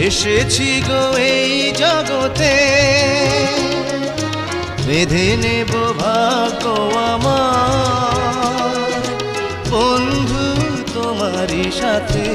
এসেছি গো এই জগতে, বেঁধে নেব ভাগ্য আমার বন্ধু তোমারই সাথে।